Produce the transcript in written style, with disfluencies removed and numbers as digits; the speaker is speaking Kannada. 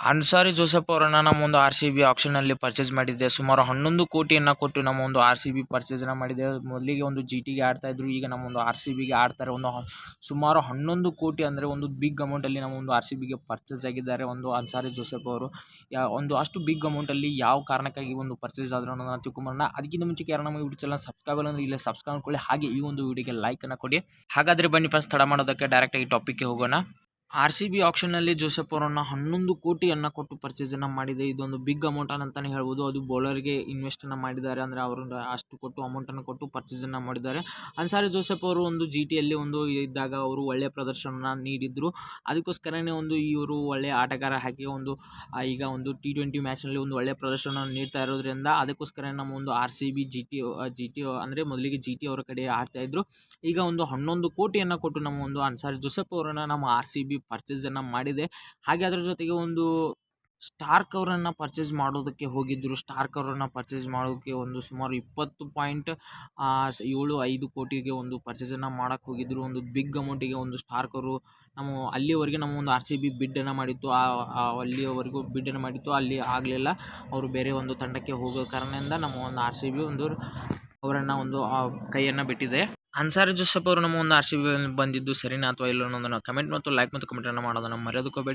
ಅನ್ಸಾರಿ ಜೋಸೆಫ್ ಅವರನ್ನು ನಮ್ಮ ಒಂದು RCB ಆಕ್ಷನ್ನಲ್ಲಿ ಪರ್ಚೇಸ್ ಮಾಡಿದ್ದೆ. ಸುಮಾರು 11 ಕೋಟಿಯನ್ನು ಕೊಟ್ಟು ನಮ್ಮ ಒಂದು RCB ಪರ್ಚೇಸನ್ನು ಮಾಡಿದೆ. ಮೊದಲಿಗೆ ಒಂದು GTಗೆ ಆಡ್ತಾ ಇದ್ರು, ಈಗ ನಮ್ಮ ಒಂದು RCBಗೆ ಆಡ್ತಾರೆ. ಸುಮಾರು 11 ಕೋಟಿ ಅಂದರೆ ಒಂದು ಬಿಗ್ ಅಮೌಂಟಲ್ಲಿ ನಮ್ಮ ಒಂದು RCBಗೆ ಪರ್ಚೇಸ್ ಆಗಿದ್ದಾರೆ ಒಂದು ಅನ್ಸಾರಿ ಜೋಸೆಫ್ ಅವರು. ಅಷ್ಟು ಬಿಗ್ ಅಮೌಂಟಲ್ಲಿ ಯಾವ ಕಾರಣಕ್ಕಾಗಿ ಒಂದು ಪರ್ಚೇಸ್ ಆದರೂ ಅನ್ನೋದನ್ನ ತಿಳ್ಕೊಂಬರೋಣ. ಅದಕ್ಕಿಂತ ಮುಂಚೆ ಯಾರು ನಮ್ಮ ಯೂಟ್ಯೂಬ್ ಚಾನಲ್ ಸಬ್ಸ್ಕ್ರೈಬ್ ಅಂದರೆ ಇಲ್ಲೇ ಸಬ್ಸ್ಕ್ರೈಬ್ ಮಾಡ್ಕೊಳ್ಳಿ, ಹಾಗೆ ಈ ಒಂದು ವಿಡಿಯೋಗೆ ಲೈಕನ್ನು ಕೊಡಿ. ಹಾಗಾದರೆ ಬನ್ನಿ ಫ್ರೆಂಡ್ಸ್, ತಡ ಮಾಡೋದಕ್ಕೆ ಡೈರೆಕ್ಟಾಗಿ ಟಾಪಿಕ್ಗೆ ಹೋಗೋಣ. RCB ಆಕ್ಷನ್ನಲ್ಲಿ ಜೋಸೆಫ್ ಅವರನ್ನು 11 ಕೋಟಿಯನ್ನು ಕೊಟ್ಟು ಪರ್ಚೇಸನ್ನು ಮಾಡಿದೆ. ಇದೊಂದು ಬಿಗ್ ಅಮೌಂಟ್ ಅಂತಲೇ ಹೇಳ್ಬೋದು. ಅದು ಬೌಲರ್ಗೆ ಇನ್ವೆಸ್ಟನ್ನು ಮಾಡಿದ್ದಾರೆ, ಅಂದರೆ ಅವರು ಅಷ್ಟು ಕೊಟ್ಟು ಅಮೌಂಟನ್ನು ಕೊಟ್ಟು ಪರ್ಚೇಸನ್ನು ಮಾಡಿದ್ದಾರೆ. ಅನ್ಸಾರಿ ಜೋಸೆಫ್ ಅವರು ಒಂದು GTಯಲ್ಲಿ ಒಂದು ಇದ್ದಾಗ ಅವರು ಒಳ್ಳೆಯ ಪ್ರದರ್ಶನ ನೀಡಿದ್ರು. ಅದಕ್ಕೋಸ್ಕರನೇ ಒಂದು ಇವರು ಒಳ್ಳೆಯ ಆಟಗಾರ ಹಾಕಿ ಈಗ ಒಂದು T20 ಮ್ಯಾಚ್ನಲ್ಲಿ ಒಂದು ಒಳ್ಳೆಯ ಪ್ರದರ್ಶನ ನೀಡ್ತಾ ಇರೋದ್ರಿಂದ ಅದಕ್ಕೋಸ್ಕರ ನಮ್ಮ ಒಂದು RCB GT ಅಂದರೆ ಮೊದಲಿಗೆ GT ಅವರ ಕಡೆ ಆಡ್ತಾಯಿದ್ರು. ಈಗ ಒಂದು 11 ಕೋಟಿಯನ್ನು ಕೊಟ್ಟು ನಮ್ಮ ಒಂದು ಅನ್ಸಾರಿ ಜೋಸೆಫ್ ಅವರನ್ನು ನಮ್ಮ RCB ಪರ್ಚೇಸನ್ನು ಮಾಡಿದೆ. ಹಾಗೆ ಅದರ ಜೊತೆಗೆ ಒಂದು ಸ್ಟಾರ್ಕ್ ಅವರನ್ನು ಪರ್ಚೇಸ್ ಮಾಡೋದಕ್ಕೆ ಹೋಗಿದ್ದರು. ಸ್ಟಾರ್ಕ್ ಅವರನ್ನು ಪರ್ಚೇಸ್ ಮಾಡೋದಕ್ಕೆ ಒಂದು ಸುಮಾರು 20.75 ಕೋಟಿಗೆ ಒಂದು ಪರ್ಚೇಸನ್ನು ಮಾಡೋಕ್ಕೆ ಹೋಗಿದ್ದರು. ಒಂದು ಬಿಗ್ ಅಮೌಂಟಿಗೆ ಒಂದು ಸ್ಟಾರ್ಕ್ ಅವರು ಅಲ್ಲಿಯವರೆಗೆ ನಮ್ಮ ಒಂದು RCB ಬಿಡ್ಡನ್ನು ಮಾಡಿತ್ತು. ಅಲ್ಲಿಯವರೆಗೂ ಬಿಡ್ಡನ್ನು ಮಾಡಿತ್ತು, ಅಲ್ಲಿ ಆಗಲಿಲ್ಲ. ಅವರು ಬೇರೆ ಒಂದು ತಂಡಕ್ಕೆ ಹೋಗೋ ಕಾರಣದಿಂದ ನಮ್ಮ ಒಂದು RCB ಅವರನ್ನು ಒಂದು ಕೈಯನ್ನು ಬಿಟ್ಟಿದೆ. ಅನ್ಸಾರಿ ಜೋಸೆಫ್ ಅವರು ನಮ್ಮ ಒಂದು RCB ಬಂದಿದ್ದು ಸರಿನಾ ಅಥವಾ ಇಲ್ಲ ಅನ್ನೋದನ್ನು ಕಮೆಂಟ್ ಮತ್ತು ಲೈಕ್ ಮತ್ತು ಕಮೆಂಟನ್ನು ಮಾಡೋದನ್ನು ಮರೆಯೋದಕ್ಕೆ